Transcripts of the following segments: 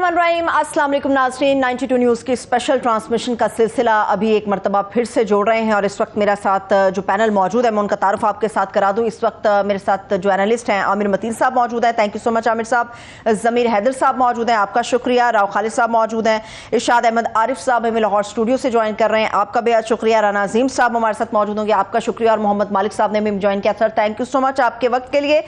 बिस्मिल्लाहिर्रहमानिर्रहीम, अस्सलाम वालेकुम नाज़रीन। 92 न्यूज़ की स्पेशल ट्रांसमिशन का सिलसिला अभी एक मरतबा फिर से जोड़ रहे हैं और इस वक्त मेरे साथ जो पैनल मौजूद है मैं उनका तारुफ आपके साथ करा दूं। इस वक्त मेरे साथ जो एनालिस्ट हैं आमिर मतीन साहब मौजूद हैं, thank you so much Aamir साहब। ज़मीर हैदर साहब मौजूद हैं, आपका शुक्रिया। राव खालिद साहब मौजूद हैं। इरशाद अहमद आरिफ साहब हमें लाहौर स्टूडियो से ज्वाइन कर रहे हैं, आपका बेहद शुक्रिया। राना अजीम साहब हमारे साथ मौजूद होंगे, आपका शुक्रिया। और मोहम्मद मालिक साहब ने भी ज्वाइन किया। Sir thank you so much आपके वक्त के लिए।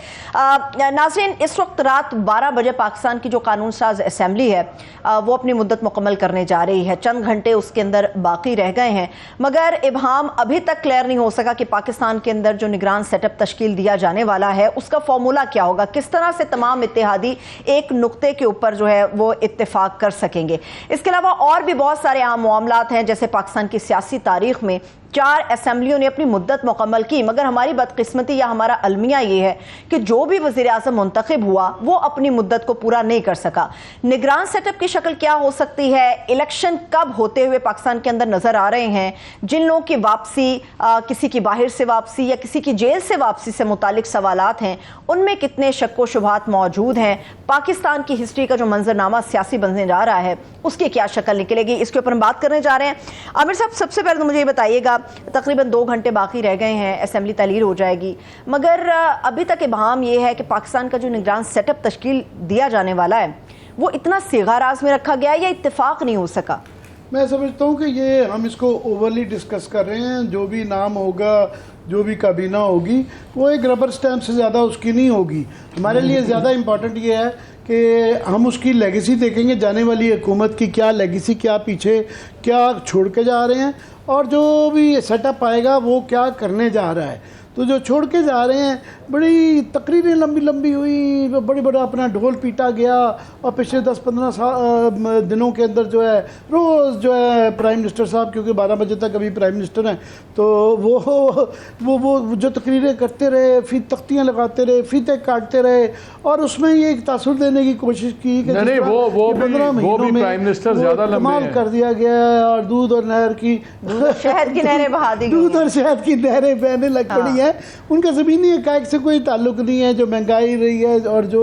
नाज़रीन, इस वक्त रात 12 बजे पाकिस्तान की जो कानून साज असेंबली है वो अपनी मुद्दत मुकम्मल करने जा रही है। चंद घंटे उसके अंदर बाकी रह गए हैं, मगर इब्हाम अभी तक क्लियर नहीं हो सका कि पाकिस्तान के अंदर जो निगरान सेटअप तश्कील दिया जाने वाला है उसका फॉर्मूला क्या होगा, किस तरह से तमाम इत्तेहादी एक नुक्ते के ऊपर जो है वो इत्तेफाक कर सकेंगे। इसके अलावा और भी बहुत सारे आम मामलात हैं, जैसे पाकिस्तान की सियासी तारीख में 4 असेंबलियों ने अपनी मुद्दत मुकम्मल की, मगर हमारी बदकिस्मती या हमारा अलमिया ये है कि जो भी वज़ीर आज़म मुंतखब हुआ वो अपनी मुद्दत को पूरा नहीं कर सका। निगरान सेटअप की शक्ल क्या हो सकती है, इलेक्शन कब होते हुए पाकिस्तान के अंदर नजर आ रहे हैं, जिन लोगों की वापसी, किसी की बाहर से वापसी या किसी की जेल से वापसी से मुतालिक सवालात हैं, उनमें कितने शक व शुबहात मौजूद हैं, पाकिस्तान की हिस्ट्री का जो मंजरनामा सियासी बनने जा रहा है उसकी क्या शक्ल निकलेगी, इसके ऊपर हम बात करने जा रहे हैं। आमिर साहब, सबसे पहले तो मुझे ये बताइएगा, तकरीबन 2 घंटे बाकी रह गए हैं, असेंबली तहलील हो जाएगी, मगर अभी तक इब्हाम ये है कि पाकिस्तान का जो निगरान सेटअप तश्कील दिया जाने वाला है वो इतना सिगाराज में रखा गया है या इत्तेफाक नहीं हो सका? मैं समझता हूँ कि ये हम इसको ओवरली डिस्कस कर रहे हैं। जो भी नाम होगा, जो भी काबीना होगी, वो एक रबर स्टैम्प से ज़्यादा उसकी नहीं होगी। हमारे लिए ज़्यादा इम्पॉर्टेंट ये है कि हम उसकी लेगेसी देखेंगे, जाने वाली हुकूमत की क्या लेगेसी, क्या पीछे क्या छोड़ के जा रहे हैं, और जो भी सेटअप आएगा वो क्या करने जा रहा है। तो जो छोड़ के जा रहे हैं, बड़ी तकरीरें लंबी लंबी हुई, बड़ी बड़ा अपना ढोल पीटा गया, और पिछले 10-15 दिनों के अंदर जो है रोज़ जो है प्राइम मिनिस्टर साहब, क्योंकि 12 बजे तक अभी प्राइम मिनिस्टर हैं, तो वो जो तकरीरें करते रहे, फिर तख्तियाँ लगाते रहे, फीते काटते रहे, और उसमें ये एक तासुर देने की कोशिश की कि 15 महीनों में कमाल कर दिया गया है, और दूध और नहर की शहद की नहरें बहा दी, दूध और शहद की नहरें बहने लग पड़ी है। उनका ज़मीनी हक़ाइक़ से कोई ताल्लुक नहीं है। जो महंगाई रही है और जो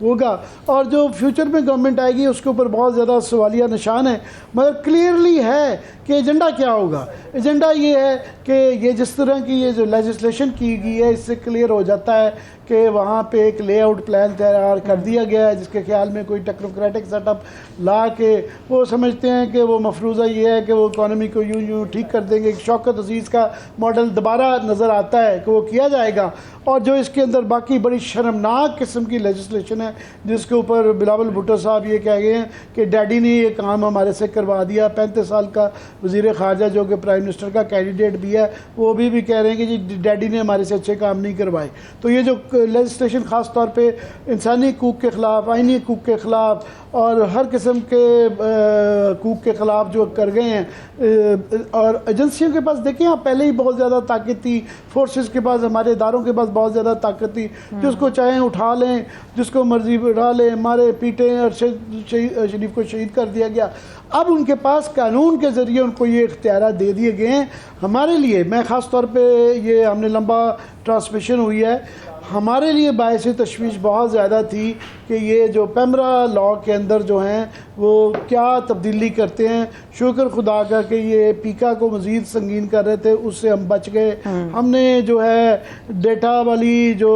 होगा और जो फ्यूचर में गवर्नमेंट आएगी उसके ऊपर बहुत ज़्यादा सवालिया निशान है, मगर क्लियरली है कि एजेंडा क्या होगा। एजेंडा ये है कि ये जिस तरह की ये जो लेजिस्लेशन की गई है, इससे क्लियर हो जाता है कि वहाँ पे एक लेआउट प्लान तैयार कर दिया गया है, जिसके ख्याल में कोई टेक्नोक्रेटिक सेटअप ला के वो समझते हैं कि वो मफरूज़ा ये है कि वो इकॉनमी को यूँ ठीक कर देंगे। शौकत अजीज़ का मॉडल दोबारा नज़र आता है कि वो किया जाएगा। और जो इसके अंदर बाकी बड़ी शर्मनाक किस्म की लेजिस्लेशन है, जिसके ऊपर बिलावल भुट्टो साहब ये कह गए हैं कि डैडी ने ये काम हमारे से करवा दिया। 35 साल का वज़ीर ख़ारजा जो कि प्राइम मिनिस्टर का कैंडिडेट भी है, वो भी कह रहे हैं कि जी डैडी ने हमारे से अच्छे काम नहीं करवाए। तो ये जो लेजिस्लेशन ख़ास तौर पे इंसानी हकूक़ के ख़िलाफ़, आइनी हकूक़ के ख़िलाफ़ और हर किस्म के हकूक़ के ख़िलाफ़ जो कर गए हैं, और एजेंसियों के पास देखें आप पहले ही बहुत ज़्यादा ताकत थी, फोर्सेस के पास, हमारे इदारों के पास बहुत ज़्यादा ताकत थी, जिसको चाहें उठा लें, जिसको मर्जी उठा लें, मारे पीटे, और शरीफ को शहीद कर दिया गया। अब उनके पास कानून के ज़रिए उनको ये इख्तियार दे दिए गए हैं। हमारे लिए, मैं ख़ास तौर पे ये हमने लंबा ट्रांसमिशन हुई है, हमारे लिए बायस तशवीश बहुत ज़्यादा थी कि ये जो पैमरा लॉ के अंदर जो हैं वो क्या तब्दीली करते हैं। शुक्र खुदा का कि ये पीका को मज़ीद संगीन कर रहे थे, उससे हम बच गए। हमने जो है डेटा वाली जो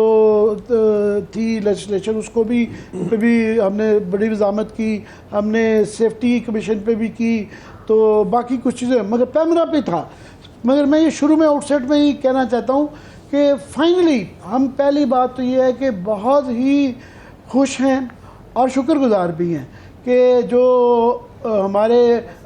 थी लेजिस्लेशन, उसको भी हमने बड़ी वज़ामत की, हमने सेफ्टी कमीशन पे भी की, तो बाकी कुछ चीज़ें, मगर पैमरा पे था। मगर मैं ये शुरू में आउटसेट में ही कहना चाहता हूँ कि फाइनली हम, पहली बात तो ये है कि बहुत ही खुश हैं और शुक्रगुजार भी हैं कि जो हमारे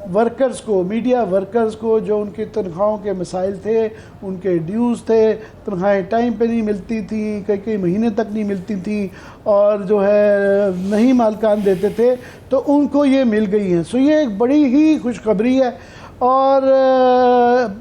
वर्कर्स को, मीडिया वर्कर्स को, जो उनकी तनख्वाहों के मसाइल थे, उनके ड्यूज़ थे, तनख्वाहें टाइम पे नहीं मिलती थी, कई महीने तक नहीं मिलती थी, और जो है नहीं मालकान देते थे, तो उनको ये मिल गई हैं। सो ये एक बड़ी ही खुशखबरी है, और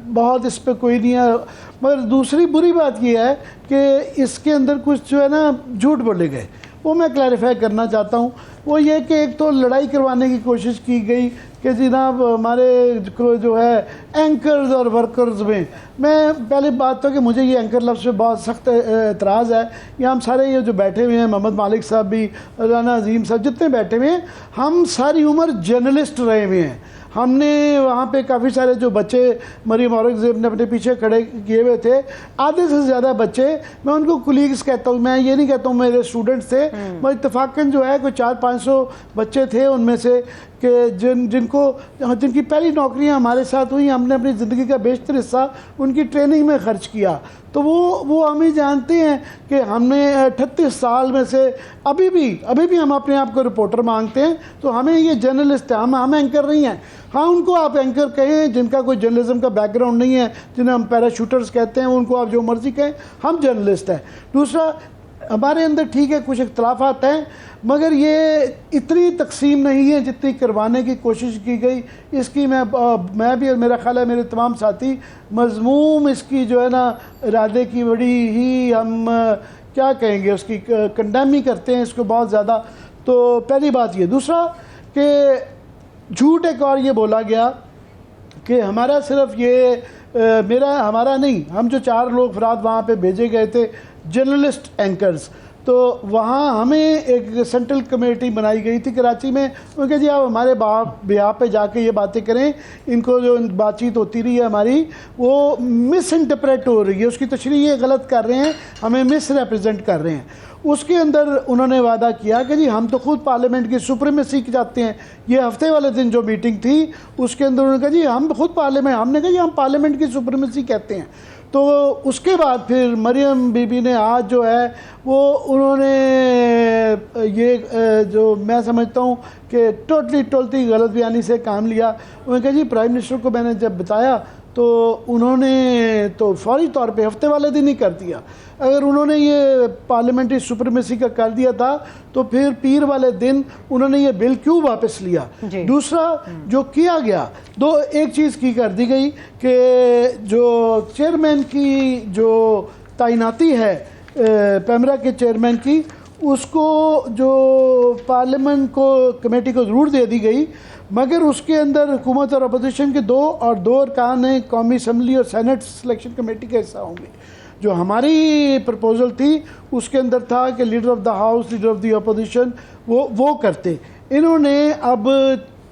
बहुत इस पर कोई नहीं है। मगर दूसरी बुरी बात यह है कि इसके अंदर कुछ जो है ना झूठ बोले गए, वो मैं क्लैरिफाई करना चाहता हूँ वो ये कि एक तो लड़ाई करवाने की कोशिश की गई कि जनाब हमारे को जो है एंकर्स और वर्कर्स में, मैं पहले बात तो कि मुझे ये एंकर लफ्ज़ पे बहुत सख्त एतराज़ है। ये हम सारे ये जो बैठे हुए हैं, मोहम्मद मालिक साहब भी, राना अजीम साहब, जितने बैठे हुए हैं, हम सारी उम्र जर्नलिस्ट रहे हुए हैं। हमने वहाँ पे काफ़ी सारे जो बच्चे मरीम औरंगज़ेब ने अपने पीछे खड़े किए हुए थे, आधे से ज़्यादा बच्चे, मैं उनको कुलीग्स कहता हूँ, मैं ये नहीं कहता हूँ मेरे स्टूडेंट्स थे, मगर इत्तफाकन जो है कोई 400-500 बच्चे थे उनमें से कि जिनकी पहली नौकरियां हमारे साथ हुई। हमने अपनी ज़िंदगी का बेशतर हिस्सा उनकी ट्रेनिंग में ख़र्च किया। तो वो हम ही जानते हैं कि हमने 38 साल में से अभी भी हम अपने आप को रिपोर्टर मांगते हैं। तो हमें ये जर्नलिस्ट है, हम एंकर नहीं हैं। हाँ, उनको आप एंकर कहें जिनका कोई जर्नलिज्म का बैकग्राउंड नहीं है, जिन्हें हम पैराशूटर्स कहते हैं, उनको आप जो मर्ज़ी कहें, हम जर्नलिस्ट हैं। दूसरा, हमारे अंदर ठीक है कुछ इख्तलाफात हैं, मगर ये इतनी तकसीम नहीं है जितनी करवाने की कोशिश की गई। इसकी मैं भी और मेरा ख्याल है मेरे तमाम साथी मज़मूम इसकी जो है ना इरादे की बड़ी ही हम क्या कहेंगे उसकी कंडेम ही करते हैं इसको बहुत ज़्यादा। तो पहली बात ये। दूसरा कि झूठ एक और ये बोला गया कि हमारा सिर्फ ये हमारा नहीं, हम जो 4 लोग अफराद वहाँ पे भेजे गए थे जर्नलिस्ट एंकर्स, तो वहाँ हमें एक सेंट्रल कमेटी बनाई गई थी कराची में। उनके जी आप हमारे बिहार पे जाके ये बातें करें, इनको जो बातचीत होती रही है हमारी वो मिस इंटरप्रेट हो रही है, उसकी तशरीह ये गलत कर रहे हैं, हमें मिस रिप्रेजेंट कर रहे हैं। उसके अंदर उन्होंने वादा किया कि जी हम तो खुद पार्लियामेंट की सुप्रीमेसी चाहते हैं। ये हफ्ते वाले दिन जो मीटिंग थी उसके अंदर उन्होंने कहा जी हम खुद पार्लियामेंट, हमने कहा जी हम पार्लियामेंट की सुप्रीमेसी कहते हैं। तो उसके बाद फिर मरियम बीबी ने आज जो है वो उन्होंने ये जो मैं समझता हूँ कि टोटली गलत बयानी से काम लिया। उन्होंने कहा जी प्राइम मिनिस्टर को मैंने जब बताया तो उन्होंने तो फौरी तौर पे हफ्ते वाले दिन ही कर दिया। अगर उन्होंने ये पार्लियामेंट्री सुप्रीमेसी का कर दिया था तो फिर पीर वाले दिन उन्होंने ये बिल क्यों वापस लिया। दूसरा जो किया गया, एक चीज़ की कर दी गई कि जो चेयरमैन की जो तैनाती है पैमरा के चेयरमैन की, उसको जो पार्लियामेंट को कमेटी को ज़रूर दे दी गई, मगर उसके अंदर हुकूमत और अपोजिशन के 2 अरकान कौमी असम्बली और सेनेट सिलेक्शन कमेटी का हिस्सा होंगे। जो हमारी प्रपोज़ल थी उसके अंदर था कि leader of the house, leader of the opposition वो करते। इन्होंने अब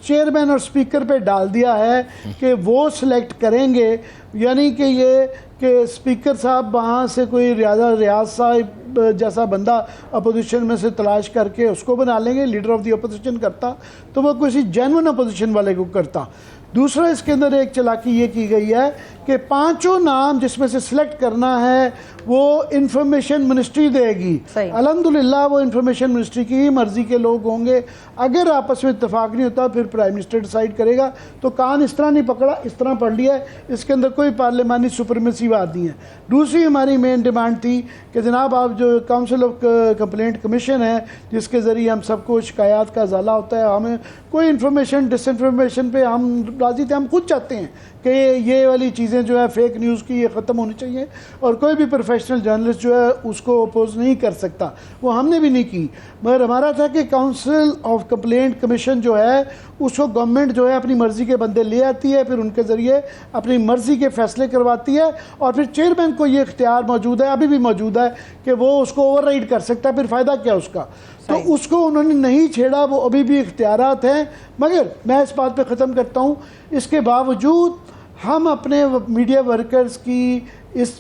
चेयरमैन और स्पीकर पे डाल दिया है कि वो सिलेक्ट करेंगे, यानी कि ये कि स्पीकर साहब वहाँ से कोई रियाज साहब जैसा बंदा अपोजिशन में से तलाश करके उसको बना लेंगे लीडर ऑफ द अपोजिशन करता, तो वो किसी जेन्युइन अपोजिशन वाले को करता। दूसरा इसके अंदर एक चालाकी ये की गई है कि 5 नाम जिसमें से सिलेक्ट करना है वो इंफॉर्मेशन मिनिस्ट्री देगी। अल्हम्दुलिल्लाह वो इंफॉर्मेशन मिनिस्ट्री की ही मर्ज़ी के लोग होंगे। अगर आपस में इत्तेफाक नहीं होता फिर प्राइम मिनिस्टर डिसाइड करेगा। तो कान इस तरह नहीं पकड़ा, इस तरह पढ़ लिया है, इसके अंदर कोई पार्लियामानी सुप्रीमेसी बात नहीं है। दूसरी हमारी मेन डिमांड थी कि जनाब आप जो काउंसिल ऑफ कंप्लेंट कमीशन है जिसके ज़रिए हम सबको शिकायत का ज़ाला होता है, हमें कोई इन्फॉर्मेशन डिसइन्फॉर्मेशन पे हम राज़ी थे, हम खुद चाहते हैं कि ये वाली चीज़ें जो है फेक न्यूज़ की ये ख़त्म होनी चाहिए और कोई भी प्रोफेशनल जर्नलिस्ट जो है उसको अपोज नहीं कर सकता, वो हमने भी नहीं की। मगर हमारा था कि काउंसिल ऑफ कंप्लेंट कमीशन जो है उसको गवर्नमेंट जो है अपनी मर्ज़ी के बंदे ले आती है, फिर उनके ज़रिए अपनी मर्ज़ी के फ़ैसले करवाती है और फिर चेयरमैन को ये इख्तियार मौजूद है, अभी भी मौजूद है कि वो उसको ओवरराइड कर सकता है। फिर फ़ायदा क्या उसका, तो उसको उन्होंने नहीं छेड़ा, वो अभी भी इख्तियारात हैं। मगर मैं इस बात पे ख़त्म करता हूँ, इसके बावजूद हम अपने मीडिया वर्कर्स की इस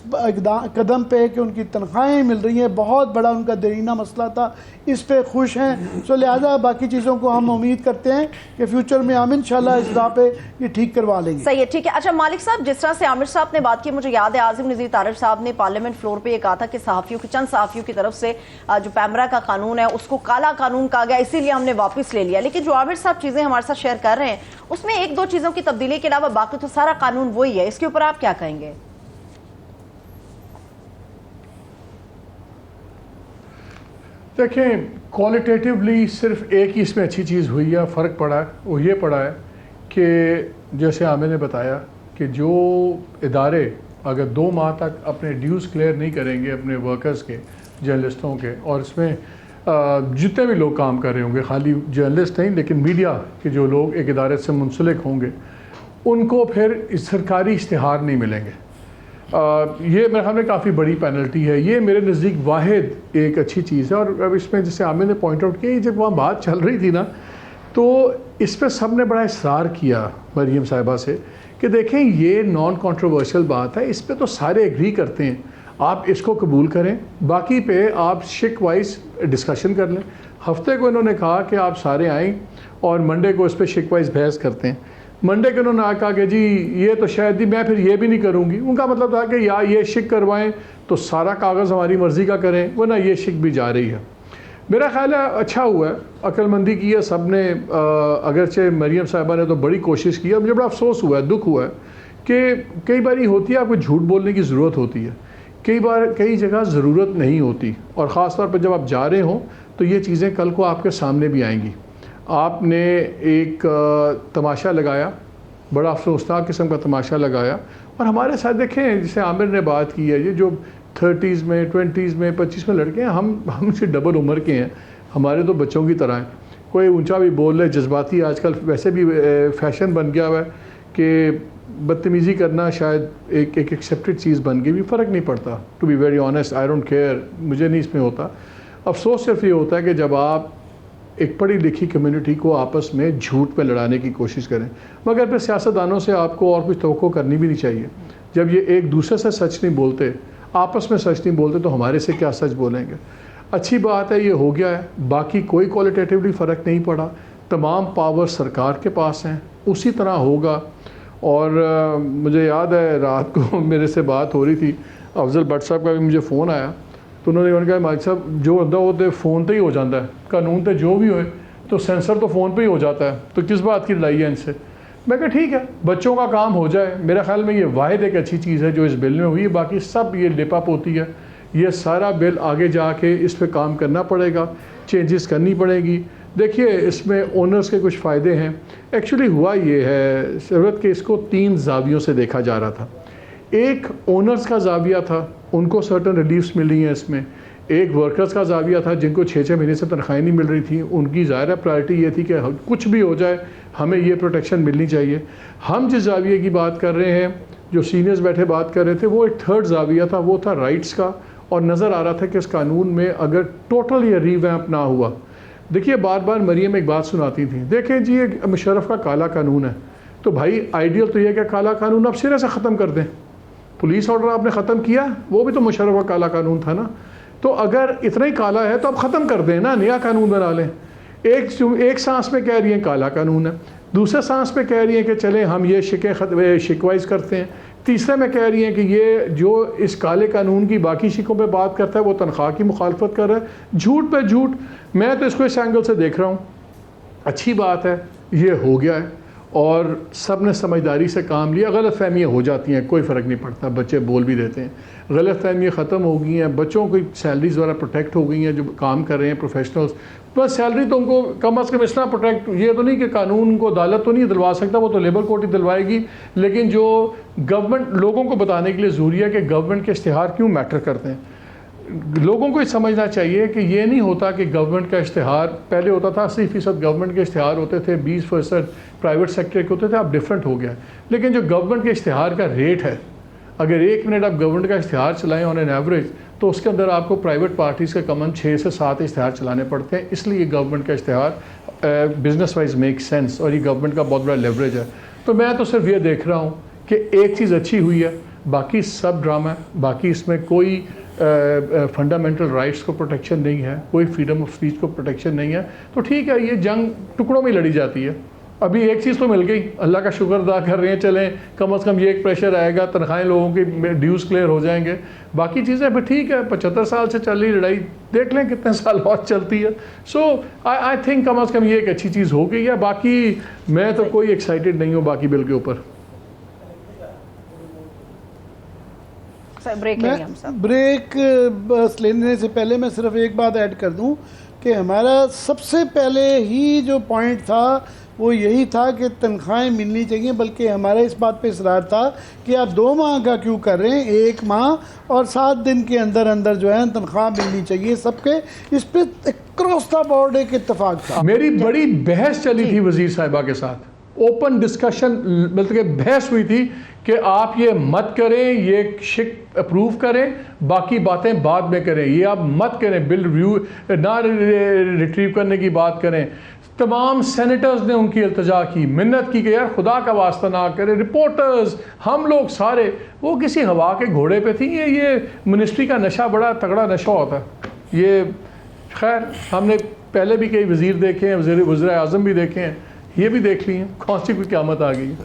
कदम पे कि उनकी तनख्वाहें मिल रही हैं, बहुत बड़ा उनका देरीना मसला था, इस पे खुश हैं। सो लिहाजा बाकी चीज़ों को हम उम्मीद करते हैं कि फ्यूचर में हम इंशाल्लाह इस राह पे ये ठीक करवा लेंगे। सही है, ठीक है। अच्छा मालिक साहब, जिस तरह से आमिर साहब ने बात की, मुझे याद है आज़िम नज़ीर तारिक साहब ने पार्लियामेंट फ्लोर पे ये कहा था कि चंद सहाफ़ियों की तरफ से जो पैमरा का कानून है उसको काला कानून कहा गया, इसीलिए हमने वापस ले लिया। लेकिन जो आमिर साहब चीज़ें हमारे साथ शेयर कर रहे हैं उसमें 1-2 चीज़ों की तब्दीली के अलावा बाकी तो सारा कानून वही है। इसके ऊपर आप क्या कहेंगे? देखें, क्वालिटेटिवली सिर्फ एक ही इसमें अच्छी चीज़ हुई है, फ़र्क पड़ा है, वो ये पड़ा है कि जैसे आमिर ने बताया कि जो इदारे अगर 2 माह तक अपने ड्यूज़ क्लियर नहीं करेंगे अपने वर्कर्स के, जर्नलिस्टों के, और इसमें जितने भी लोग काम कर रहे होंगे, खाली जर्नलिस्ट नहीं लेकिन मीडिया के जो लोग एक इदारे से मुंसलिक होंगे, उनको फिर सरकारी इश्तिहार नहीं मिलेंगे। ये मेरे ख्याल में काफ़ी बड़ी पेनल्टी है। ये मेरे नज़दीक वाहिद एक अच्छी चीज़ है। और अब इसमें जैसे आमिर ने पॉइंट आउट किया, जब वहाँ बात चल रही थी ना, तो इस पर सब ने बड़ा इसरार किया मरीम साहिबा से कि देखें ये नॉन कंट्रोवर्शियल बात है, इस पर तो सारे एग्री करते हैं, आप इसको कबूल करें, बाकी पे आप शिक वाइज डिस्कशन कर लें। हफ्ते को इन्होंने कहा कि आप सारे आएँ और मंडे को इस पर शिक वाइज बहस करते हैं। मंडे को उन्होंने कहा कि जी ये तो शायद ही, मैं फिर ये भी नहीं करूँगी। उनका मतलब था कि या ये शिक करवाएं तो सारा कागज़ हमारी मर्ज़ी का करें, वरना ये शिक भी जा रही है। मेरा ख्याल है अच्छा हुआ है, अक्लमंदी की है सब ने। अगरचे मरीम साहिबा ने तो बड़ी कोशिश की है। मुझे बड़ा अफसोस हुआ है, दुख हुआ है कि कई बार होती है आपको झूठ बोलने की ज़रूरत होती है, कई बार कई जगह ज़रूरत नहीं होती, और ख़ास तौर पर जब आप जा रहे हों तो ये चीज़ें कल को आपके सामने भी आएंगी। आपने एक तमाशा लगाया, बड़ा अफसोसनाक किस्म का तमाशा लगाया। और हमारे साथ देखें, जैसे आमिर ने बात की है, ये जो 30s में 20s में 25 में लड़के हैं, हम हमसे डबल उम्र के हैं, हमारे तो बच्चों की तरह हैं। कोई ऊंचा भी बोल रहे, जज्बाती आजकल वैसे भी फैशन बन गया हुआ है कि बदतमीज़ी करना शायद एक एक्सेप्टेड चीज़ बन गई, भी फ़र्क नहीं पड़ता। To be very honest, I don't care, मुझे नहीं इसमें होता। अफसोस सिर्फ ये होता है कि जब आप एक पढ़ी लिखी कम्युनिटी को आपस में झूठ पे लड़ाने की कोशिश करें, मगर फिर सियासतदानों से आपको और कुछ तवक्को करनी भी नहीं चाहिए। जब ये एक दूसरे से सच नहीं बोलते, आपस में सच नहीं बोलते, तो हमारे से क्या सच बोलेंगे। अच्छी बात है, ये हो गया है, बाकी कोई क्वालिटेटिवली फ़र्क नहीं पड़ा, तमाम पावर सरकार के पास हैं, उसी तरह होगा। और मुझे याद है रात को मेरे से बात हो रही थी, अफजल भट्ट साहब का भी मुझे फ़ोन आया, तो उन्होंने कहा मालिक साहब जो होता है वो तो फ़ोन पे ही हो जाता है, कानून तो जो भी हो तो सेंसर तो फ़ोन पे ही हो जाता है, तो किस बात की लड़ाई है इनसे। मैं कहा ठीक है, बच्चों का काम हो जाए। मेरा ख्याल में ये वाहिद एक अच्छी चीज़ है जो इस बिल में हुई है, बाकी सब ये लिपअप होती है। ये सारा बिल आगे जाके इस पर काम करना पड़ेगा, चेंजेस करनी पड़ेगी। देखिए इसमें ओनर्स के कुछ फ़ायदे हैं। एक्चुअली हुआ ये है ज़रूरत कि इसको 3 ज़ावियों से देखा जा रहा था। एक ओनर्स का ज़ाविया था, उनको सर्टन रिलीफ्स मिल रही हैं इसमें। एक वर्कर्स का ज़ाविया था जिनको 6-6 महीने से तनख्वाहें नहीं मिल रही थी, उनकी ज़ाहिर प्रायोरिटी ये थी कि कुछ भी हो जाए हमें ये प्रोटेक्शन मिलनी चाहिए। हम जिस ज़ाविये की बात कर रहे हैं, जो सीनियर्स बैठे बात कर रहे थे, वो एक थर्ड ज़ाविया था, वो था राइट्स का। और नज़र आ रहा था कि इस कानून में अगर टोटल ये रीवैम्प ना हुआ, देखिए बार बार मरीम एक बात सुनाती थी, देखें जी ये मुशर्रफ का काला कानून है, तो भाई आइडियल तो ये कि काला कानून आप सिरे से ख़त्म कर दें। पुलिस ऑर्डर आपने ख़त्म किया, वो भी तो मुशर्रफ का काला कानून था ना। तो अगर इतना ही काला है तो आप ख़त्म कर दें ना, नया कानून बना लें। एक सांस में कह रही हैं काला कानून है, दूसरे सांस में कह रही हैं कि चलें हम ये शिकवाइज करते हैं, तीसरे में कह रही हैं कि ये जो इस काले कानून की बाकी शिकों पे बात करता है वो तनख्वाह की मुखालफत कर रहा है। झूठ पे झूठ। मैं तो इसको इस एंगल से देख रहा हूँ, अच्छी बात है ये हो गया है और सब ने समझदारी से काम लिया। गलत फहमियाँ हो जाती हैं, कोई फ़र्क नहीं पड़ता, बच्चे बोल भी देते हैं। गलत फहमियाँ ख़त्म हो गई हैं, बच्चों की सैलरीज द्वारा प्रोटेक्ट हो गई हैं जो काम कर रहे हैं प्रोफेशनल्स। बस सैलरी तो उनको कम अज़ कम इतना प्रोटेक्ट, ये तो नहीं कि कानून को अदालत तो नहीं दिलवा सकता, वो तो लेबर कोर्ट ही दिलवाएगी। लेकिन जो गवर्नमेंट लोगों को बताने के लिए ज़रूरी है कि गवर्नमेंट के इश्तिहार क्यों मैटर करते हैं। लोगों को ये समझना चाहिए कि ये नहीं होता कि गवर्नमेंट का इश्तिहार, पहले होता था 80% गवर्नमेंट के इश्तिहार होते थे, 20% प्राइवेट सेक्टर के होते थे, अब डिफरेंट हो गया। लेकिन जो गवर्नमेंट के इश्तिहार का रेट है, अगर 1 मिनट आप गवर्नमेंट का इश्तिहार चलाएं ऑन एन एवरेज, तो उसके अंदर आपको प्राइवेट पार्टीज़ के कम 6 से 7 इश्तिहार चलाने पड़ते हैं। इसलिए गवर्नमेंट का इश्तिहार बिजनेस वाइज मेक सेंस और ये गवर्नमेंट का बहुत बड़ा लेवरेज है। तो मैं तो सिर्फ ये देख रहा हूँ कि एक चीज़ अच्छी हुई है, बाकी सब ड्रामा है, बाकी इसमें कोई फंडामेंटल राइट्स को प्रोटेक्शन नहीं है, कोई फ्रीडम ऑफ स्पीच को प्रोटेक्शन नहीं है। तो ठीक है, ये जंग टुकड़ों में लड़ी जाती है। अभी एक चीज़ तो मिल गई, अल्लाह का शुक्र अदा कर रहे हैं, चलें कम अज़ कम ये एक प्रेशर आएगा, तनख्वाहें लोगों की ड्यूज़ क्लियर हो जाएंगे। बाकी चीज़ें फिर ठीक है, 75 साल से चल रही लड़ाई, देख लें कितने साल और चलती है। सो आई थिंक कम अज़ कम ये एक अच्छी चीज़ हो गई है। बाकी मैं तो कोई एक्साइटेड नहीं हूँ बाकी बिल के ऊपर। ब्रेक बस लेने से पहले मैं सिर्फ एक बात ऐड कर दूं कि हमारा सबसे पहले ही जो पॉइंट था वो यही था कि तनख्वाहें मिलनी चाहिए, बल्कि हमारा इस बात पे इसरार था कि आप 2 माह का क्यों कर रहे हैं, 1 माह और 7 दिन के अंदर अंदर जो है तनख्वाह मिलनी चाहिए सबके। इस पर क्रॉस द बोर्ड एक इत्तेफाक था। मेरी बड़ी बहस चली थी वजीर साहिबा के साथ, ओपन डिस्कशन, मतलब कि बहस हुई थी कि आप ये मत करें, ये शिक अप्रूव करें, बाकी बातें बाद में करें, ये आप मत करें, बिल रिव्यू ना रिट्रीव करने की बात करें। तमाम सेनेटर्स ने उनकी इल्तजा की, मिन्नत की कि यार खुदा का वास्ता ना करें, रिपोर्टर्स, हम लोग सारे, वो किसी हवा के घोड़े पे थी। ये मिनिस्ट्री का नशा बड़ा तगड़ा नशा होता है। ये खैर हमने पहले भी कई वज़ीर देखे हैं, वज़ीर आज़म भी देखे हैं, ये भी देख ली हैं, कौन सी कोई क़यामत आ गई।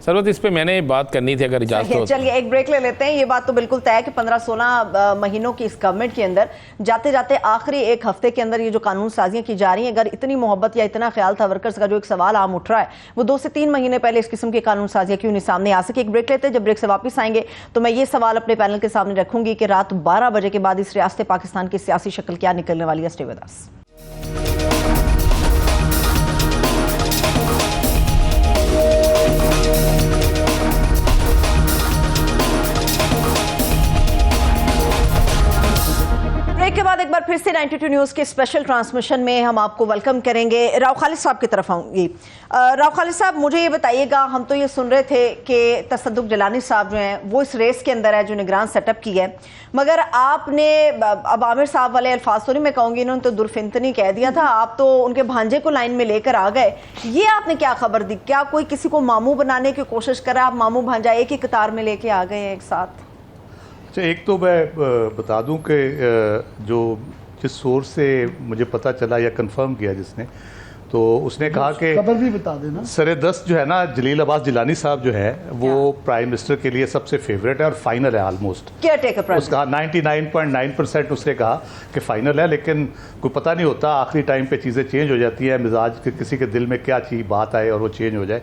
सरवत इस पे मैंने बात करनी थी, अगर इजाज़त हो। चलिए एक ब्रेक ले लेते हैं। ये बात तो बिल्कुल तय है कि 15-16 महीनों की इस गवर्नमेंट के अंदर जाते जाते आखिरी 1 हफ्ते के अंदर ये जो कानून साजियां की जा रही हैं, अगर इतनी मोहब्बत या इतना ख्याल था वर्कर्स का, जो एक सवाल आम उठ रहा है, वो 2 से 3 महीने पहले इस किस्म के कानून साजियां क्यों नहीं सामने आ सके। एक ब्रेक लेते हैं, जब ब्रेक से वापस आएंगे तो मैं ये सवाल अपने पैनल के सामने रखूंगी कि रात 12 बजे के बाद इस रियासत पाकिस्तान की सियासी शक्ल क्या निकलने वाली है। Stay with us. ब्रेक के बाद एक बार फिर से 92 न्यूज़ के स्पेशल ट्रांसमिशन में हम आपको वेलकम करेंगे। राव खालिद साहब की तरफ आऊंगी। राव खालिद साहब, मुझे ये बताइएगा, हम तो ये सुन रहे थे कि तसद्दुक जलानी साहब जो हैं वो इस रेस के अंदर है, जो निगरान सेटअप की है, मगर आपने, अब आमिर साहब वाले अल्फाज तो नहीं मैं कहूँगी, इन्होंने तो दुर्फिंतनी कह दिया था, आप तो उनके भांजे को लाइन में लेकर आ गए। ये आपने क्या खबर दी? क्या कोई किसी को मामू बनाने की कोशिश कर रहा है? आप मामू भांजा एक ही कतार में लेके आ गए हैं एक साथ? अच्छा, एक तो मैं बता दूं कि जो जिस सोर्स से मुझे पता चला या कंफर्म किया जिसने, तो उसने कहा कि खबर भी बता देना। सर-ए-दस्त जो है ना, जलील अब्बास जिलानी साहब जो है वो प्राइम मिनिस्टर के लिए सबसे फेवरेट है और फाइनल है ऑलमोस्ट। केयरटेकर प्राइम उसका 99.9% उसने कहा कि फाइनल है, लेकिन कोई पता नहीं होता, आखिरी टाइम पे चीज़ें चेंज हो जाती है, मिजाज के किसी के दिल में क्या चीज़ बात आए और वो चेंज हो जाए।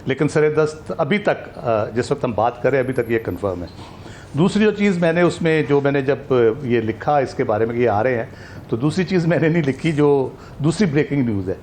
लेकिन सर-ए-दस्त अभी तक, जिस वक्त हम बात करें, अभी तक ये कन्फर्म है। दूसरी जो चीज़ मैंने उसमें, जो मैंने जब ये लिखा इसके बारे में कि ये आ रहे हैं, तो दूसरी चीज़ मैंने नहीं लिखी, जो दूसरी ब्रेकिंग न्यूज़ है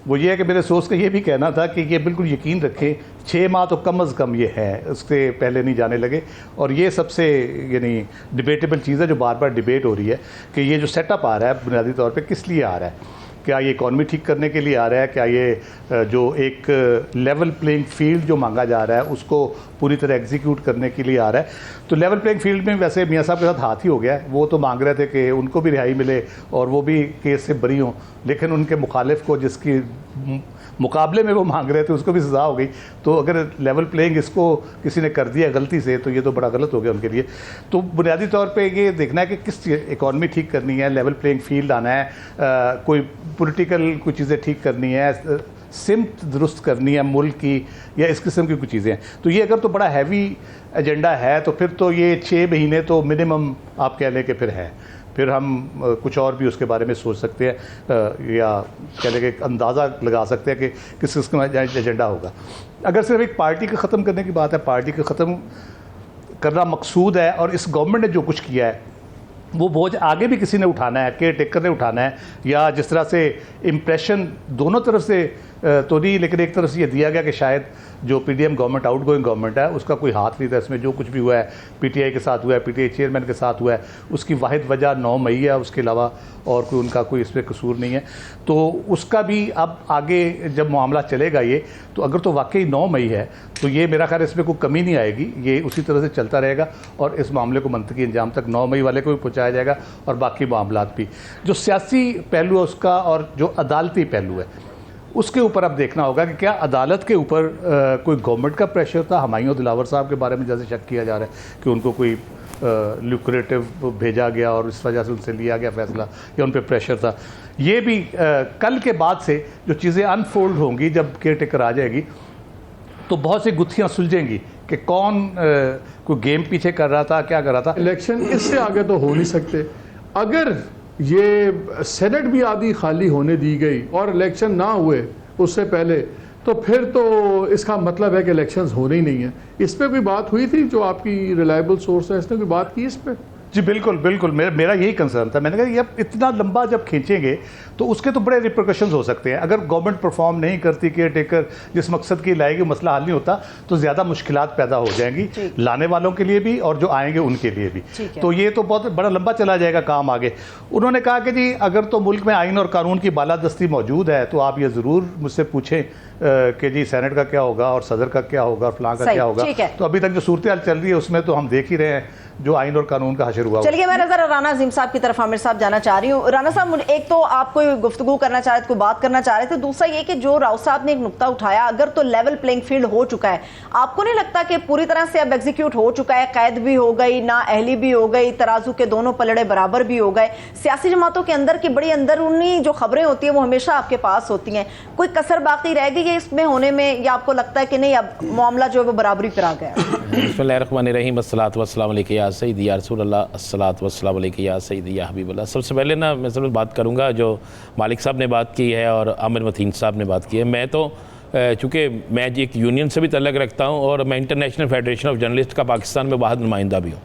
वो ये है कि मेरे सोर्स का ये भी कहना था कि ये बिल्कुल यकीन रखें 6 माह तो कम अज़ कम ये है, उससे पहले नहीं जाने लगे। और ये सबसे यानी डिबेटेबल चीज़ है, जो बार बार डिबेट हो रही है कि ये जो सेटअप आ रहा है बुनियादी तौर पे किस लिए आ रहा है। क्या ये इकॉनमी ठीक करने के लिए आ रहा है? क्या ये जो एक लेवल प्लेइंग फील्ड जो मांगा जा रहा है उसको पूरी तरह एग्जीक्यूट करने के लिए आ रहा है? तो लेवल प्लेइंग फील्ड में वैसे मियाँ साहब के साथ हाथ ही हो गया है। वो तो मांग रहे थे कि उनको भी रिहाई मिले और वो भी केस से बरी हों, लेकिन उनके मुखालिफ को, जिसकी मुकाबले में वो मांग रहे थे, उसको भी सज़ा हो गई। तो अगर लेवल प्लेइंग इसको किसी ने कर दिया गलती से, तो ये तो बड़ा गलत हो गया उनके लिए। तो बुनियादी तौर पे ये देखना है कि किस इकॉनमी ठीक करनी है, लेवल प्लेइंग फील्ड आना है, कोई पॉलिटिकल कुछ चीज़ें ठीक करनी है, सिमत दुरुस्त करनी है मुल्क की, या इस किस्म की कुछ चीज़ें हैं। तो ये अगर तो बड़ा हैवी एजेंडा है, तो फिर तो ये 6 महीने तो मिनिमम आप कह लें कि फिर है। फिर हम कुछ और भी उसके बारे में सोच सकते हैं, या कह लें कि अंदाज़ा लगा सकते हैं कि किस किस्म का एजेंडा होगा। अगर सिर्फ एक पार्टी को ख़त्म करने की बात है, पार्टी को ख़त्म करना मकसूद है, और इस गवर्नमेंट ने जो कुछ किया है वो बोझ आगे भी किसी ने उठाना है, केयर टेकर ने उठाना है, या जिस तरह से इम्प्रेशन दोनों तरफ से तो नहीं, लेकिन एक तरफ से ये दिया गया कि शायद जो पीडीएम गवर्नमेंट, आउटगोइंग गवर्नमेंट है, उसका कोई हाथ नहीं था इसमें। जो कुछ भी हुआ है पीटीआई के साथ हुआ है, पीटीआई चेयरमैन के साथ हुआ है, उसकी वाहिद वजह 9 मई है, उसके अलावा और कोई उनका कोई इसमें कसूर नहीं है। तो उसका भी अब आगे जब मामला चलेगा ये, तो अगर तो वाकई 9 मई है, तो ये मेरा ख्याल इसमें कोई कमी नहीं आएगी, ये उसी तरह से चलता रहेगा और इस मामले को मंतकी अंजाम तक 9 मई वाले को भी पहुँचाया जाएगा, और बाकी मामला भी। जो सियासी पहलू है उसका और जो अदालती पहलू है उसके ऊपर अब देखना होगा कि क्या अदालत के ऊपर कोई गवर्नमेंट का प्रेशर था। हुमायूं दिलावर साहब के बारे में जैसे शक किया जा रहा है कि उनको कोई ल्यूक्रेटिव भेजा गया और इस वजह से उनसे लिया गया फैसला, या उन पर प्रेशर था। ये भी कल के बाद से जो चीज़ें अनफोल्ड होंगी, जब केयर टेकर आ जाएगी, तो बहुत सी गुत्थियाँ सुलझेंगी कि कौन कोई गेम पीछे कर रहा था, क्या कर रहा था। इलेक्शन इससे आगे तो हो नहीं सकते। अगर ये सेनेट भी आधी खाली होने दी गई और इलेक्शन ना हुए उससे पहले, तो फिर तो इसका मतलब है कि इलेक्शंस होने ही नहीं है। इस पर कोई बात हुई थी? जो आपकी रिलायबल सोर्स है, इसने कोई बात की इस पर? जी बिल्कुल बिल्कुल, मेरा यही कंसर्न था। मैंने कहा ये इतना लंबा जब खींचेंगे तो उसके तो बड़े रिप्रिकॉशंस हो सकते हैं। अगर गवर्नमेंट परफॉर्म नहीं करती, केयर टेकर जिस मकसद की लाएगी, मसला हल नहीं होता तो ज़्यादा मुश्किलात पैदा हो जाएंगी लाने वालों के लिए भी और जो आएंगे उनके लिए भी। तो ये तो बहुत बड़ा लंबा चला जाएगा काम आगे। उन्होंने कहा कि जी अगर तो मुल्क में आइन और कानून की बालादस्ती मौजूद है तो आप ये ज़रूर मुझसे पूछें कि जी सेनेट का क्या होगा और सदर का क्या होगा, फलां का क्या होगा। तो अभी तक जो सूरत हाल चल रही है उसमें तो हम देख ही रहे हैं जो आइन और कानून का हशर हुआ। चलिए मैं जरा राना अजीम साहब की तरफ आमिर साहब जाना चाह रही हूँ। राना साहब, एक तो आप कोई गुफ्तगू करना चाह रहे थे, कोई बात करना चाह रहे थे, दूसरा ये कि जो राव साहब ने एक नुक्ता उठाया, अगर तो लेवल प्लेइंग फील्ड हो चुका है, आपको नहीं लगता कि पूरी तरह से अब एग्जीक्यूट हो चुका है? कैद भी हो गई, ना अहली भी हो गई, तराजू के दोनों पलड़े बराबर भी हो गए। सियासी जमातों के अंदर की बड़ी अंदरूनी जो खबरें होती है वो हमेशा आपके पास होती हैं। कोई कसर बाकी रह गई है इसमें होने में, या आपको लगता है कि नहीं अब मामला जो है वो बराबरी पर आ गया? बिस्मिल्लाहिर्रहमानिर्रहीम, अस्सलातु वस्सलामु अलैका या सय्यदी या रसूल अल्लाह, अस्सलातु वस्सलामु अलैका या सय्यदी या हबीबल्लाह। सबसे पहले ना मैं ज़रूर बात करूँगा जो मालिक साहब ने बात की है और आमिर मतीन साहब ने बात की है। मैं तो चूँकि मैं एक यूनियन से भी तल्लक रखता हूँ और मैं इंटरनेशनल फेडरेशन ऑफ जर्नलिस्ट का पाकिस्तान में वाहिद नुमाइंदा भी हूँ।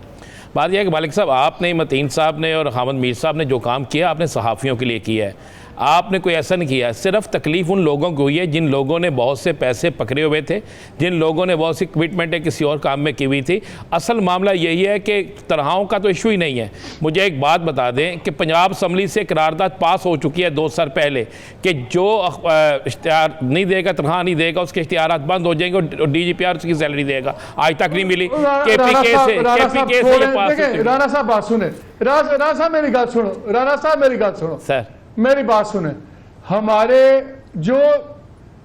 बात यह है कि मालिक साहब, आपने, मतीन साहब ने और हामिद मीर साहब ने जो काम किया, आपने सहाफ़ियों के लिए किया है। आपने कोई ऐसा नहीं किया। सिर्फ तकलीफ़ उन लोगों को हुई है जिन लोगों ने बहुत से पैसे पकड़े हुए थे, जिन लोगों ने बहुत सी कमिटमेंटें किसी और काम में की हुई थी। असल मामला यही है कि तनहाओं का तो इशू ही नहीं है। मुझे एक बात बता दें कि पंजाब असम्बली से करारदाद पास हो चुकी है 2 साल पहले कि जो इश्तिहार नहीं देगा, तनख्वाह नहीं देगा, उसके इश्तिहारात बंद हो जाएंगे और DGPR उसकी सैलरी देगा। आज तक नहीं मिली। KPK से ये पास। राणा साहब बात सुने, राणा साहब मेरी बात सुनो, राणा साहब मेरी बात सुनो सर, मेरी बात सुने। हमारे जो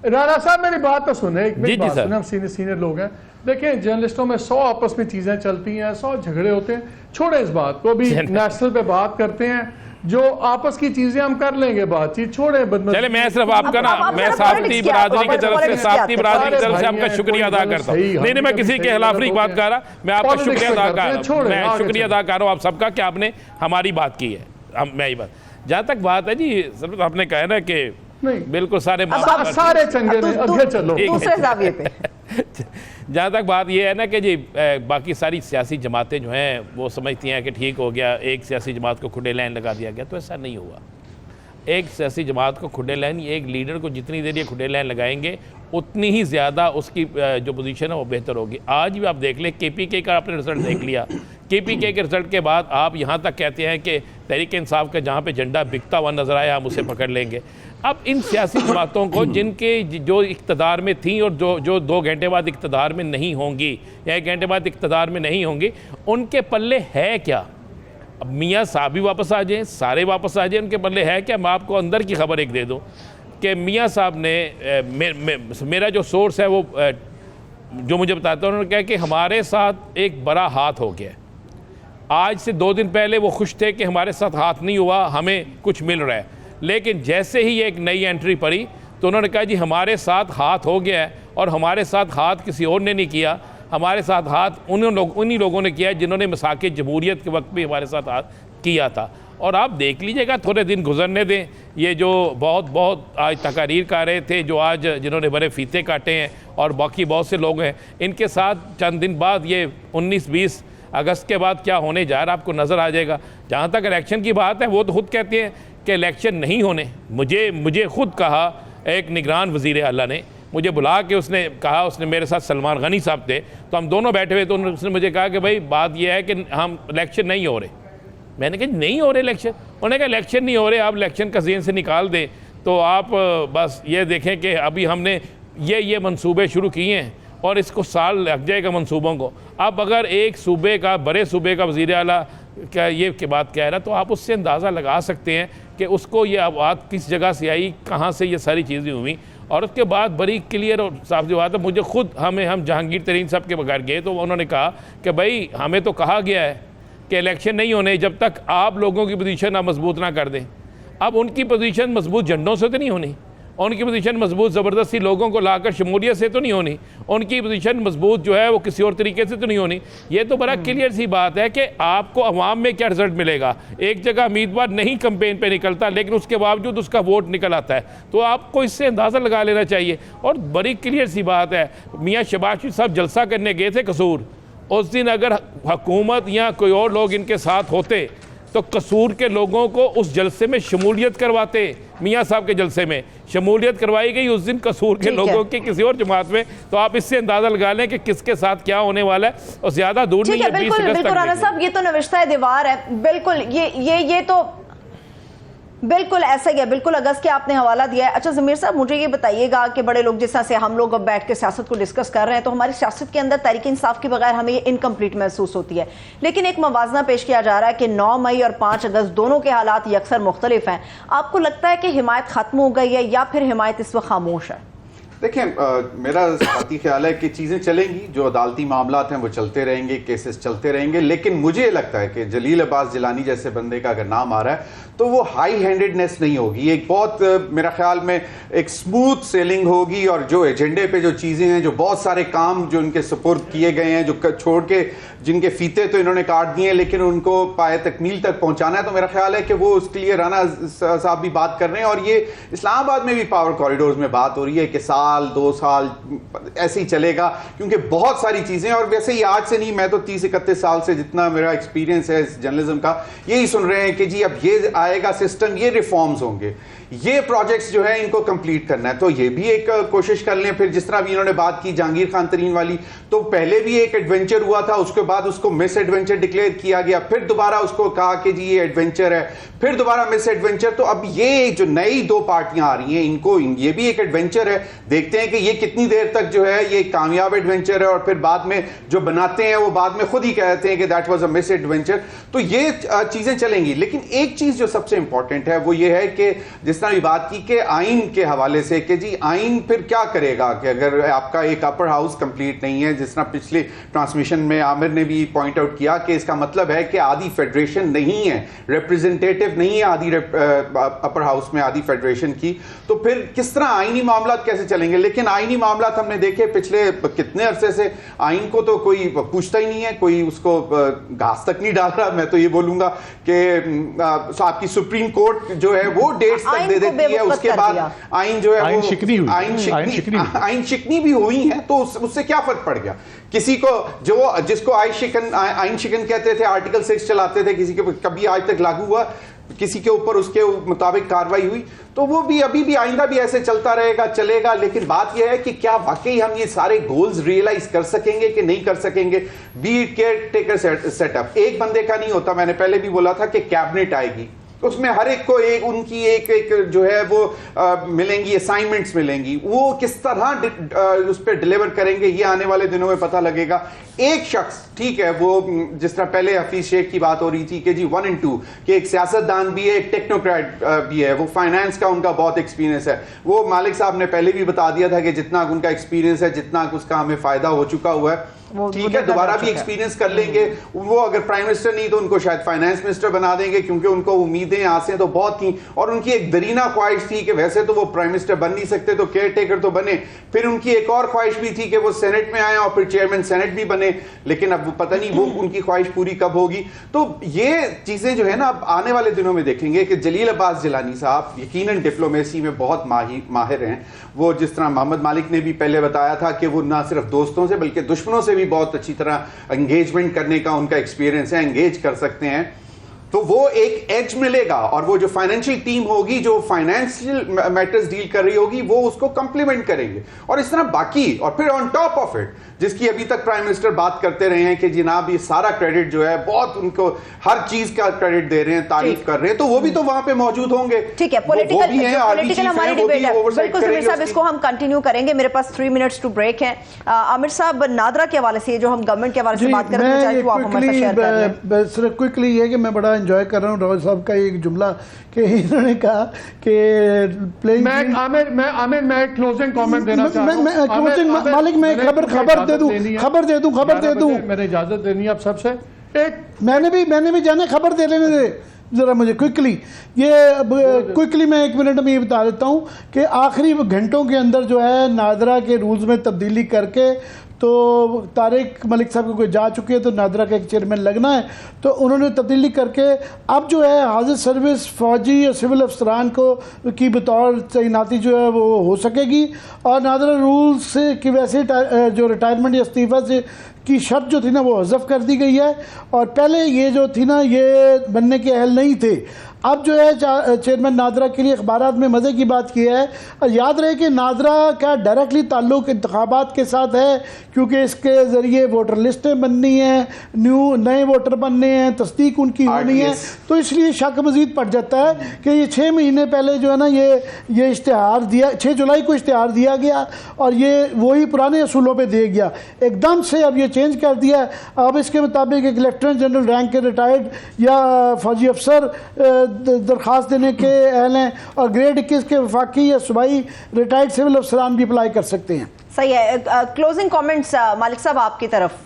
राणा साहब मेरी बात तो सुने, एक मेरी बात सुने। हम सीनियर लोग हैं। देखें, जर्नलिस्टों में 100 आपस में चीजें चलती हैं, 100 झगड़े होते हैं। छोड़े इस बात को, अभी नेशनल पे बात करते हैं। जो आपस की चीजें हम कर लेंगे, बातचीत छोड़े। चले मैं सिर्फ आपका ना, मैं साफ्ती बरादरी की तरफ से, साफ्ती बरादरी की तरफ से आपका शुक्रिया अदा करता हूँ। नहीं, मैं किसी के खिलाफ नहीं बात कर रहा, मैं आपका शुक्रिया अदा कर रहा हूँ। मैं शुक्रिया अदा कर रहा हूँ आप सबका कि आपने हमारी बात की है। मैं ही बात, जहाँ तक बात है जी, सब आपने कहा ना कि बिल्कुल सारे चंगे ने, चलो दूसरे ज़ाविये पे। जहाँ तक बात ये है ना कि जी बाकी सारी सियासी जमातें जो हैं वो समझती हैं कि ठीक हो गया, एक सियासी जमात को खुले लाइन लगा दिया गया, तो ऐसा नहीं हुआ। एक सियासी जमात को खुले लाइन, एक लीडर को जितनी देर ये खुले लाइन लगाएंगे उतनी ही ज़्यादा उसकी जो पोजीशन है वो बेहतर होगी। आज भी आप देख लें, KPK का आपने रिज़ल्ट देख लिया। KPK के रिज़ल्ट के बाद आप यहाँ तक कहते हैं कि तहरीक इंसाफ का जहाँ पे झंडा बिकता हुआ नज़र आया हम उसे पकड़ लेंगे। अब इन सियासी जमातों को जिनके जो इक़्तिदार में थी और जो 2 घंटे बाद इक़्तिदार में नहीं होंगी या 1 घंटे बाद इक़्तिदार में नहीं होंगी, उनके पल्ले है क्या? अब मियाँ साहब भी वापस आ जाएँ, सारे वापस आ जाएँ, उनके पल्ले है क्या? मैं आपको अंदर की खबर एक दे दूँ कि मियाँ साहब ने, मेरा जो सोर्स है वो जो मुझे बताता है, उन्होंने कहा कि हमारे साथ एक बड़ा हाथ हो गया। आज से 2 दिन पहले वो खुश थे कि हमारे साथ हाथ नहीं हुआ, हमें कुछ मिल रहा है। लेकिन जैसे ही एक नई एंट्री पड़ी तो उन्होंने कहा जी हमारे साथ हाथ हो गया है, और हमारे साथ हाथ किसी और ने नहीं किया, हमारे साथ हाथ उन्हीं लोगों ने किया जिन्होंने मसाके जमहूरियत के वक्त भी हमारे साथ हाथ किया था। और आप देख लीजिएगा, थोड़े दिन गुजरने दें। ये जो बहुत आज तकारीर कर रहे थे, जो आज जिन्होंने बड़े फीते काटे हैं और बाकी बहुत से लोग हैं, इनके साथ चंद दिन बाद ये 19-20 अगस्त के बाद क्या होने जा रहा है आपको नज़र आ जाएगा। जहाँ तक इलेक्शन की बात है, वो तो खुद कहते हैं कि इलेक्शन नहीं होने। मुझे खुद कहा एक निगरान वज़ीर आला ने, मुझे बुला के उसने कहा, उसने मेरे साथ सलमान गनी साहब थे, तो हम दोनों बैठे हुए, तो उसने मुझे कहा कि भाई बात यह है कि हम इलेक्शन नहीं हो रहे। मैंने कहा नहीं हो रहे इलेक्शन। उन्होंने कहा इलेक्शन नहीं हो रहे, आप इलेक्शन का ज़हन से निकाल दें, तो आप बस ये देखें कि अभी हमने ये मंसूबे शुरू किए हैं और इसको साल लग जाएगा मंसूबों को। अब अगर एक सूबे का, बड़े सूबे का वज़ीर आला क्या ये की बात कह रहा, तो आप उससे अंदाज़ा लगा सकते हैं कि उसको ये बात किस जगह से आई, कहाँ से ये सारी चीज़ें हुई। और उसके बाद बड़ी क्लियर और साफ सी बात है, मुझे खुद हम जहांगीर तरीन साहब के बगैर गए तो उन्होंने कहा कि भाई हमें तो कहा गया है कि इलेक्शन नहीं होने जब तक आप लोगों की पोजीशन आप मजबूत ना कर दें। अब उनकी पोजीशन मजबूत झंडों से तो नहीं होनी, उनकी पोजीशन मजबूत ज़बरदस्ती लोगों को लाकर शमूलियत से तो नहीं होनी, उनकी पोजीशन मजबूत जो है वो किसी और तरीके से तो नहीं होनी। ये तो बड़ा क्लियर सी बात है कि आपको अवाम में क्या रिजल्ट मिलेगा। एक जगह उम्मीदवार नहीं कैंपेन पे निकलता, लेकिन उसके बावजूद उसका वोट निकल आता है, तो आपको इससे अंदाज़ा लगा लेना चाहिए। और बड़ी क्लियर सी बात है, मियाँ शहबाज शरीफ साहब जलसा करने गए थे कसूर, उस दिन अगर हुकूमत या कोई और लोग इनके साथ होते तो कसूर के लोगों को उस जलसे में शमूलियत करवाते। मियाँ साहब के जलसे में शमूलियत करवाई गई उस दिन कसूर के लोगों की किसी और जमात में, तो आप इससे अंदाजा लगा लें कि किसके साथ क्या होने वाला है, और ज्यादा दूर नहीं है। बिल्कुल बिल्कुल राणा साहब, ये तो नविश्ता दीवार है, बिल्कुल ये तो बिल्कुल ऐसा ही है। बिल्कुल अगस्त के आपने हवाला दिया है। अच्छा ज़मीर साहब, मुझे ये बताइएगा कि बड़े लोग जिस तरह से हम लोग अब बैठ के सियासत को डिस्कस कर रहे हैं, तो हमारी सियासत के अंदर तहरीक इंसाफ के बगैर हमें ये इनकम्प्लीट महसूस होती है। लेकिन एक मवाजना पेश किया जा रहा है कि 9 मई और 5 अगस्त दोनों के हालात यकसर मुख्तलिफ हैं। आपको लगता है कि हिमायत खत्म हो गई है या फिर हिमायत इस वक्त खामोश है? देखिए, मेरा ज़ाती ख्याल है कि चीज़ें चलेंगी, जो अदालती मामलात हैं वो चलते रहेंगे, केसेस चलते रहेंगे। लेकिन मुझे लगता है कि जलील अब्बास जिलानी जैसे बंदे का अगर नाम आ रहा है तो वो हाई हैंडेडनेस नहीं होगी, एक बहुत मेरा ख्याल में एक स्मूथ सेलिंग होगी, और जो एजेंडे पे जो चीज़ें हैं, जो बहुत सारे काम जो इनके सुपुर्द किए गए हैं, जो छोड़ के जिनके फीते तो इन्होंने काट दिए लेकिन उनको पाए तकमील तक पहुंचाना है, तो मेरा ख्याल है कि वो उसके लिए राना साहब भी बात कर रहे हैं। और ये इस्लामाबाद में भी पावर कॉरिडोर्स में बात हो रही है कि साल 2 साल ऐसे ही चलेगा, क्योंकि बहुत सारी चीज़ें, और वैसे ही आज से नहीं, मैं तो 30-31 साल से जितना मेरा एक्सपीरियंस है इस जर्नलिज्म का, यही सुन रहे हैं कि जी अब ये आएगा सिस्टम, ये रिफॉर्म्स होंगे, ये प्रोजेक्ट्स जो है इनको कंप्लीट करना है। तो ये भी एक कोशिश कर लें। फिर जिस तरह भी इन्होंने बात की जहांगीर खान तरीन वाली, तो पहले भी एक एडवेंचर हुआ था, उसके बाद उसको मिस एडवेंचर डिक्लेयर किया गया, फिर दोबारा उसको कहा कि जी ये एडवेंचर है, फिर दोबारा मिस एडवेंचर। तो अब ये जो नई 2 पार्टियां आ रही हैं, इनको ये भी एक एडवेंचर है। देखते हैं कि ये कितनी देर तक जो है ये कामयाब एडवेंचर है, और फिर बाद में जो बनाते हैं वो बाद में खुद ही कहते हैं कि that was a miss adventure. तो ये चीजें चलेंगी। लेकिन एक चीज जो सबसे इंपॉर्टेंट है वो ये है कि जिस तरह भी बात की कि आइन के हवाले से, कि जी आइन फिर क्या करेगा कि अगर आपका एक अपर हाउस कंप्लीट नहीं है, जिस तरह पिछले ट्रांसमिशन में आमिर ने भी पॉइंट आउट किया कि इसका मतलब है कि आधी फेडरेशन नहीं है, रिप्रेजेंटेटिव नहीं है आधी अपर हाउस में, आधी फेडरेशन की, तो फिर किस तरह आइनी मामला कैसे चलेंगे? लेकिन आइनी मामला हमने देखे पिछले कितने अरसे से आइन को तो कोई पूछता ही नहीं है, कोई उसको घास तक नहीं डाल रहा। मैं तो ये बोलूंगा कि आपकी सुप्रीम कोर्ट जो है वो डेट्स तक दे देती है, उसके बाद आइन जो है आइन शिकनी भी हुई है, तो उससे क्या फर्क पड़ गया? किसी को जो जिसको आइन शिकन कहते थे, आर्टिकल 6 चलाते थे, किसी के कभी आज तक लागू हुआ? किसी के ऊपर उसके मुताबिक कार्रवाई हुई? तो वो भी अभी भी आइंदा भी ऐसे चलता रहेगा, चलेगा। लेकिन बात यह है कि क्या वाकई हम ये सारे गोल्स रियलाइज कर सकेंगे कि नहीं कर सकेंगे? बी केयर टेकर सेटअप एक बंदे का नहीं होता। मैंने पहले भी बोला था कि कैबिनेट आएगी, उसमें हर एक को उनकी एक जो है वो मिलेंगी, असाइनमेंट्स मिलेंगी, वो किस तरह उस पर डिलीवर करेंगे ये आने वाले दिनों में पता लगेगा। एक शख्स, ठीक है, वो जिस तरह पहले हफीज शेख की बात हो रही थी कि जी 1 and 2 कि एक सियासतदान भी है, एक टेक्नोक्रेट भी है, वो फाइनेंस का उनका बहुत एक्सपीरियंस है। वो मालिक साहब ने पहले भी बता दिया था कि जितना उनका एक्सपीरियंस है, जितना उसका हमें फायदा हो चुका हुआ है, ठीक है, दोबारा भी एक्सपीरियंस कर लेंगे। वो अगर प्राइम मिनिस्टर नहीं तो उनको शायद फाइनेंस मिनिस्टर बना देंगे, क्योंकि उनको उम्मीदें आसें तो बहुत थी, और उनकी एक दरीना ख्वाहिश थी कि वैसे तो वो प्राइम मिनिस्टर बन नहीं सकते तो केयर टेकर तो बने। फिर उनकी एक और ख्वाहिश भी थी कि वो सेनेट में आए और फिर चेयरमैन सेनेट भी बने, लेकिन अब पता नहीं वो उनकी ख्वाहिश पूरी कब होगी। तो ये चीजें जो है ना, अब आने वाले दिनों में देखेंगे कि जलील अब्बास जिलानी साहब यकीनन डिप्लोमेसी में बहुत माहिर हैं। वो जिस तरह मोहम्मद मालिक ने भी पहले बताया था कि वो ना सिर्फ दोस्तों से बल्कि दुश्मनों से भी बहुत अच्छी तरह एंगेजमेंट करने का उनका एक्सपीरियंस है, एंगेज कर सकते हैं, तो वो एक एज मिलेगा। और वो जो फाइनेंशियल टीम होगी, जो फाइनेंशियल मैटर्स डील कर रही होगी, वो उसको कंप्लीमेंट करेंगे। और इस तरह बाकी, और फिर ऑन टॉप ऑफ इट, जिसकी अभी तक प्राइम मिनिस्टर बात करते रहे हैं कि जनाब ये सारा क्रेडिट जो है, बहुत उनको हर चीज का क्रेडिट दे रहे हैं, तारीफ कर रहे हैं, तो वो भी तो वहां पे मौजूद होंगे। ठीक है, पॉलिटिकल हमारी डिबेट है। बिल्कुल ज़मीर साहब, इसको हम कंटिन्यू करेंगे। मेरे पास 3 मिनट्स टू ब्रेक है। आमिर साहब, नादरा के हवाले से, जो हम गवर्नमेंट के हवाले से बात कर रहे हैं, वो आप हमारे साथ शेयर कर रहे हैं। सिर्फ क्विकली है कि मैं बड़ा एंजॉय कर रहा हूँ रावत साहब का एक जुमला कि इन्होंने कहा कि प्लेइंग मैं क्लोजिंग कमेंट देना चाहता हूं। मालिक मैं खबर दे दूं मेरे इजाजत देनी है आप सबसे। एक मैंने भी जाना, खबर दे लेने दे ज़रा मुझे क्विकली। क्विकली मैं 1 मिनट में ये बता देता हूँ कि आखिरी घंटों के अंदर जो है नादरा के रूल्स में तब्दीली करके, तो तारिक मलिक साहब को कोई जा चुके हैं, तो नादरा का एक चेयरमैन लगना है, तो उन्होंने तब्दीली करके अब जो है हाजिर सर्विस फौजी या सिविल अफसरान को की बतौर तैनाती जो है वो हो सकेगी। और नादरा रूल्स की वैसे जो रिटायरमेंट या इस्तीफा से की शर्त जो थी ना वो हज़फ कर दी गई है, और पहले ये जो थी ना ये बनने के अहल नहीं थे। अब जो है चेयरमैन नादरा के लिए अखबारात में मज़े की बात की है, और याद रहे कि नादरा का डायरेक्टली ताल्लुक इंतखाबात के साथ है, क्योंकि इसके ज़रिए वोटर लिस्टें बननी हैं, नए वोटर बनने हैं, तस्दीक उनकी होनी है, तो इसलिए शक मज़ीद पड़ जाता है कि ये 6 महीने पहले जो है ना ये इश्तिहार दिया, 6 जुलाई को इश्तिहार दिया गया और ये वही पुराने असूलों पर दिया गया, एकदम से अब ये चेंज कर दिया। अब इसके मुताबिक एक लेफ्टिनेंट जनरल रैंक के रिटायर्ड या फौजी अफसर दरख्वास्त देने के अहल हैं, और ग्रेड 21 के वफाकी या सूबाई रिटायर्ड सिविल अफसरान भी अप्लाई कर सकते हैं। सही है। क्लोजिंग कमेंट्स मालिक साहब आपकी तरफ।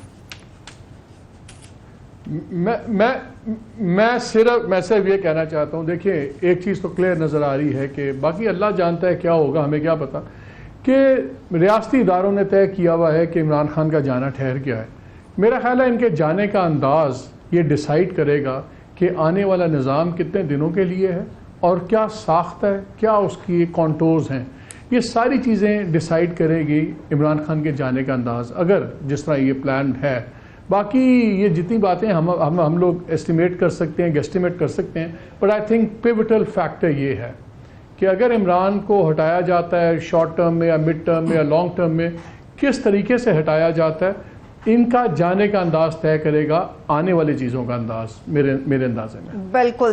मैं सिर्फ ये कहना चाहता हूँ, देखिए एक चीज़ तो क्लियर नज़र आ रही है कि बाकी अल्लाह जानता है क्या होगा, हमें क्या पता, कि रियासती इदारों ने तय किया हुआ है कि इमरान खान का जाना ठहर गया है। मेरा ख्याल है इनके जाने का अंदाज़ ये डिसाइड करेगा कि आने वाला निज़ाम कितने दिनों के लिए है और क्या साख्त है, क्या उसकी कॉन्टोर्स हैं, ये सारी चीज़ें डिसाइड करेगी इमरान खान के जाने का अंदाज़, अगर जिस तरह ये प्लान है। बाकी ये जितनी बातें हम लोग एस्टिमेट कर सकते हैं, गेस्टिमेट कर सकते हैं, but I think pivotal factor ये है कि अगर इमरान को हटाया जाता है शॉर्ट टर्म में या मिड टर्म में या लॉन्ग टर्म में, किस तरीके से हटाया जाता है, इनका जाने का अंदाज तय करेगा आने वाली चीज़ों का अंदाज, मेरे अंदाजे में। बिल्कुल।